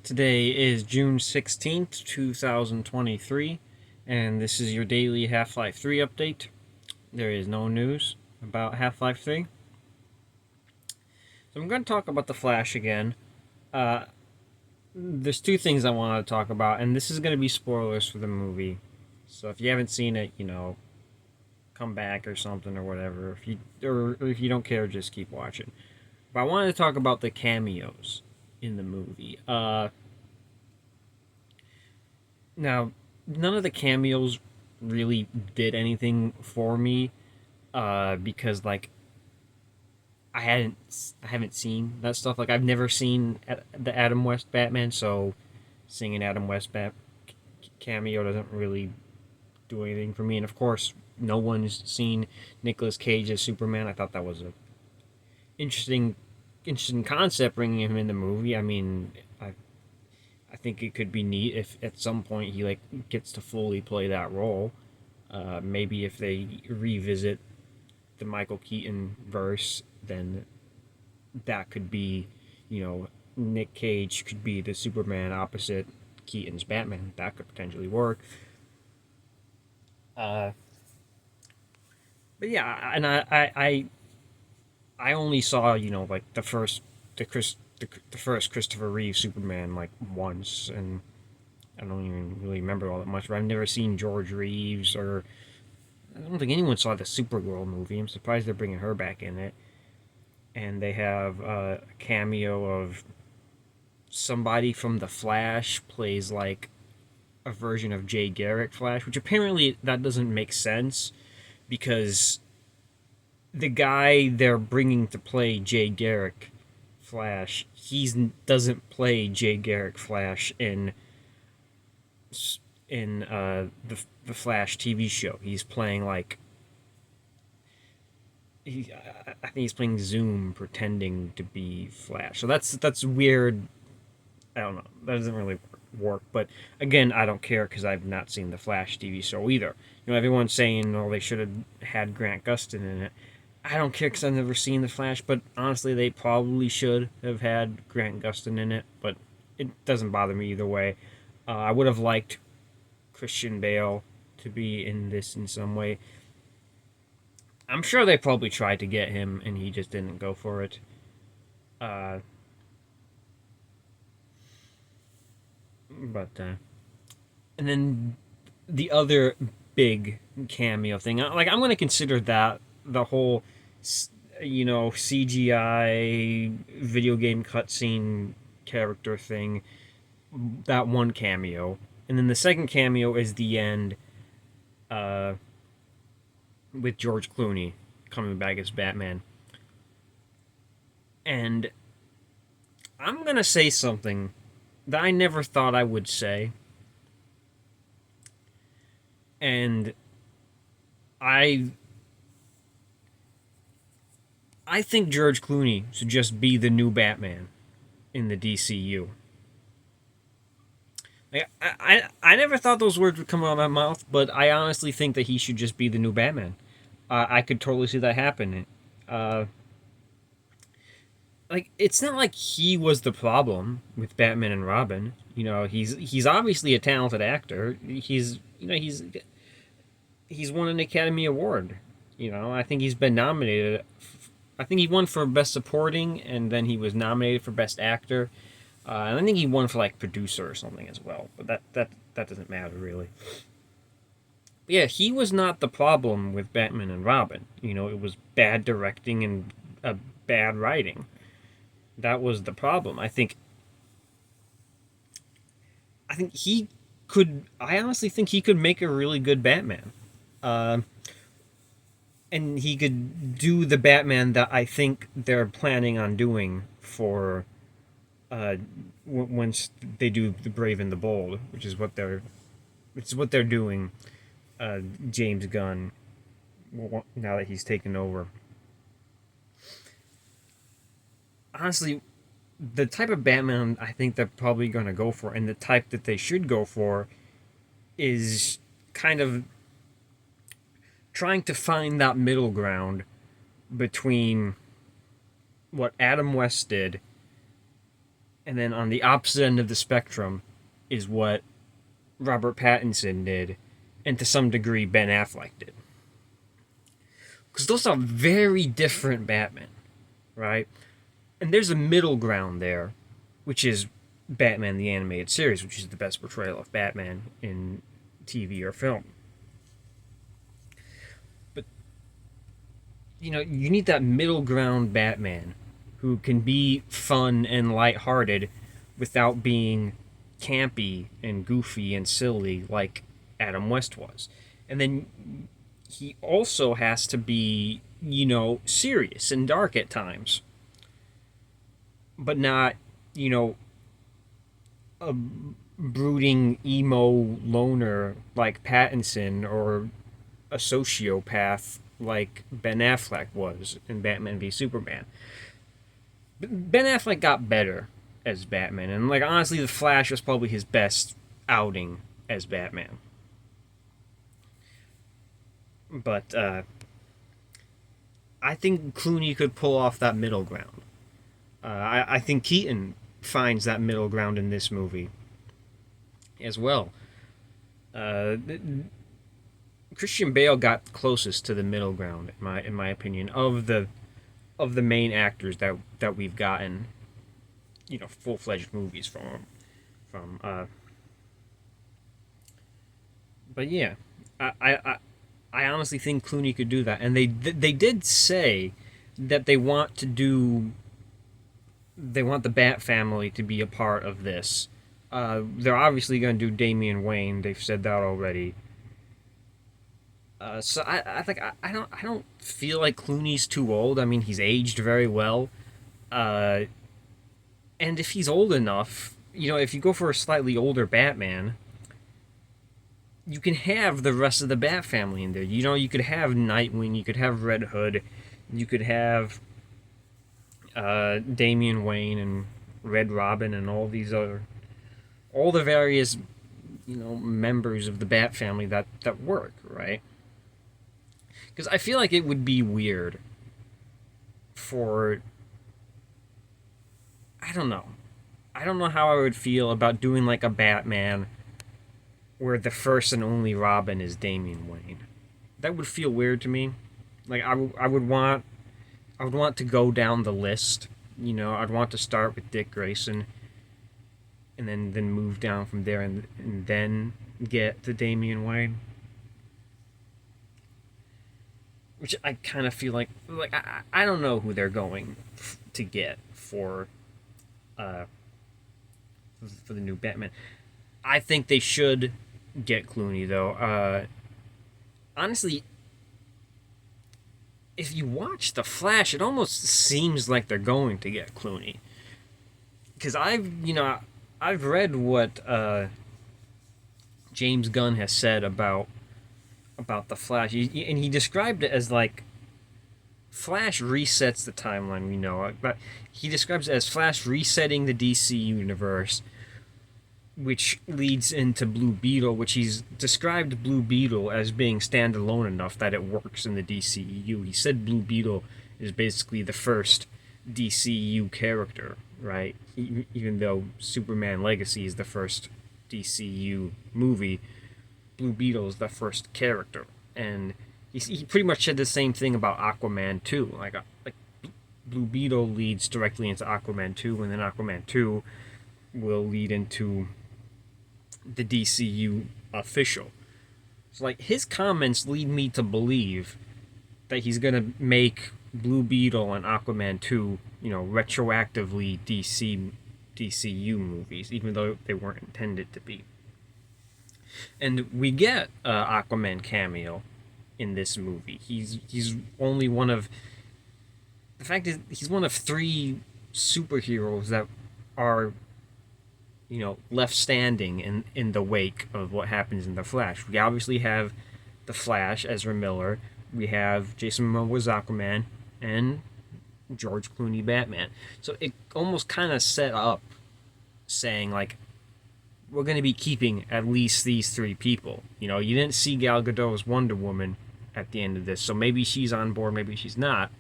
Today is June 16th, 2023, and this is your daily Half-Life 3 update. There is no news about Half-Life 3. So I'm going to talk about The Flash again. Uh, there's two things I want to talk about, and this is going to be spoilers for the movie. So if you haven't seen it, come back or something or whatever. If you don't care, just keep watching. But I wanted to talk about the cameos in the movie. Now, none of the cameos really did anything for me, because I haven't seen that stuff. Like I've never seen the Adam West Batman, so seeing an Adam West cameo doesn't really do anything for me. And of course, no one's seen Nicolas Cage as Superman. I thought that was a interesting, interesting concept bringing him in the movie. I mean, I think it could be neat if at some point he gets to fully play that role. Maybe if they revisit the Michael Keaton verse, then that could be, Nick Cage could be the Superman opposite Keaton's Batman. That could potentially work. Uh, but yeah, and I only saw the first Christopher Reeve Superman once, and I don't even really remember all that much. But I've never seen George Reeves, or I don't think anyone saw the Supergirl movie. I'm surprised they're bringing her back in it. And they have a cameo of somebody from The Flash plays like a version of Jay Garrick Flash, which apparently that doesn't make sense because the guy they're bringing to play Jay Garrick Flash, he doesn't play Jay Garrick Flash in the Flash TV show. He's playing I think he's playing Zoom, pretending to be Flash. So that's weird. I don't know. That doesn't really work. But again, I don't care because I've not seen the Flash TV show either. Everyone's saying, "Oh, they should have had Grant Gustin in it." I don't care because I've never seen the Flash. But honestly, they probably should have had Grant Gustin in it. But it doesn't bother me either way. I would have liked Christian Bale to be in this in some way. I'm sure they probably tried to get him and he just didn't go for it. Uh, but and then the other big cameo thing, I'm going to consider that the whole, CGI video game cutscene character thing, that one cameo, and then the second cameo is the end, uh, with George Clooney coming back as Batman. And I'm gonna say something that I never thought I would say, and I I think George Clooney should just be the new Batman in the DCU. I never thought those words would come out of my mouth, but I honestly think that he should just be the new Batman. I could totally see that happening. Uh, it's not like he was the problem with Batman and Robin. He's obviously a talented actor. He's won an Academy Award. I think he's been nominated. I think he won for Best Supporting, and then he was nominated for Best Actor. And I think he won for producer or something as well. But that doesn't matter really. But yeah, he was not the problem with Batman and Robin. It was bad directing and bad writing. That was the problem. I think he could. I honestly think he could make a really good Batman. Uh, and he could do the Batman that I think they're planning on doing for once they do the Brave and the Bold, which is what they're doing. James Gunn, now that he's taken over. Honestly, the type of Batman I think they're probably going to go for, and the type that they should go for, is kind of trying to find that middle ground between what Adam West did And then on the opposite end of the spectrum is what Robert Pattinson did, and to some degree Ben Affleck did. Because those are very different Batman, right? And there's a middle ground there, which is Batman the Animated Series, which is the best portrayal of Batman in TV or film. But, you need that middle ground Batman who can be fun and lighthearted without being campy and goofy and silly like Adam West was. And then he also has to be, serious and dark at times. But not, a brooding emo loner like Pattinson or a sociopath like Ben Affleck was in Batman v Superman. Ben Affleck got better as Batman, and honestly, The Flash was probably his best outing as Batman. But I think Clooney could pull off that middle ground. I think Keaton finds that middle ground in this movie as well. Christian Bale got closest to the middle ground, in my opinion, of the main actors that we've gotten, full-fledged movies from. But yeah, I honestly think Clooney could do that, and they did say that they want the Bat family to be a part of this. They're obviously going to do Damian Wayne. They've said that already. So I think I don't feel like Clooney's too old. I mean, he's aged very well. And if he's old enough, if you go for a slightly older Batman, you can have the rest of the Bat family in there. You could have Nightwing, you could have Red Hood, you could have Damian Wayne and Red Robin and all the various, members of the Bat family that work, right? Because I feel like it would be weird I don't know. I don't know how I would feel about doing a Batman where the first and only Robin is Damian Wayne. That would feel weird to me. I would want to go down the list. I'd want to start with Dick Grayson and then move down from there and then get to Damian Wayne. Which I kind of feel like I don't know who they're going to get for the new Batman. I think they should get Clooney though. Honestly, if you watch The Flash, it almost seems like they're going to get Clooney. Because I've read what James Gunn has said about The Flash, and he described it as Flash resets the timeline, we know, but he describes it as Flash resetting the DC universe, which leads into Blue Beetle, which he's described Blue Beetle as being standalone enough that it works in the DCEU. He said Blue Beetle is basically the first DCEU character, right? Even though Superman Legacy is the first DCEU movie, Blue Beetle is the first character. And he pretty much said the same thing about Aquaman 2. Like Blue Beetle leads directly into Aquaman 2, and then Aquaman 2 will lead into the DCU official. So his comments lead me to believe that he's gonna make Blue Beetle and Aquaman 2, retroactively DCU movies, even though they weren't intended to be. And we get Aquaman cameo in this movie. He's only one of... The fact is, he's one of 3 superheroes that are, left standing in the wake of what happens in The Flash. We obviously have The Flash, Ezra Miller. We have Jason Momoa's Aquaman, and George Clooney Batman. So it almost kind of set up saying, we're going to be keeping at least these 3 people. You didn't see Gal Gadot's Wonder Woman at the end of this, so maybe she's on board, maybe she's not.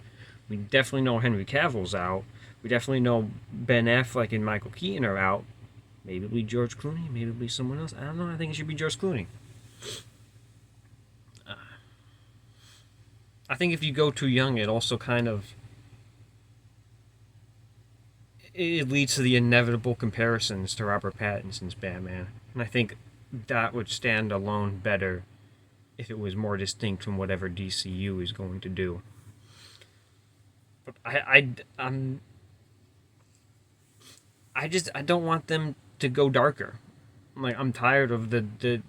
We definitely know Henry Cavill's out. We definitely know Ben Affleck and Michael Keaton are out. Maybe it'll be George Clooney. Maybe it'll be someone else. I don't know. I think it should be George Clooney. I think if you go too young, it also kind of it leads to the inevitable comparisons to Robert Pattinson's Batman, and I think that would stand alone better if it was more distinct from whatever DCU is going to do. But I don't want them to go darker. Like, I'm tired of the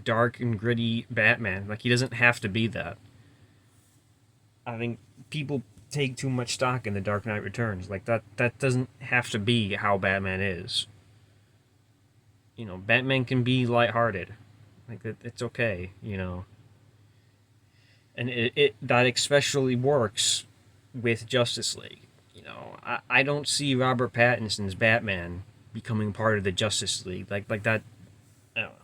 dark and gritty Batman. Like, he doesn't have to be that. I think people take too much stock in the Dark Knight Returns. Like, that doesn't have to be how Batman is. Batman can be lighthearted. Like, it's okay. And that especially works with Justice League. I don't see Robert Pattinson's Batman becoming part of the Justice League like that. I don't know.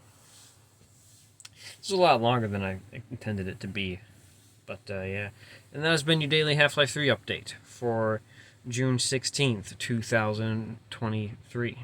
It's a lot longer than I intended it to be, but yeah. And that has been your daily Half-Life 3 update for June 16th, 2023.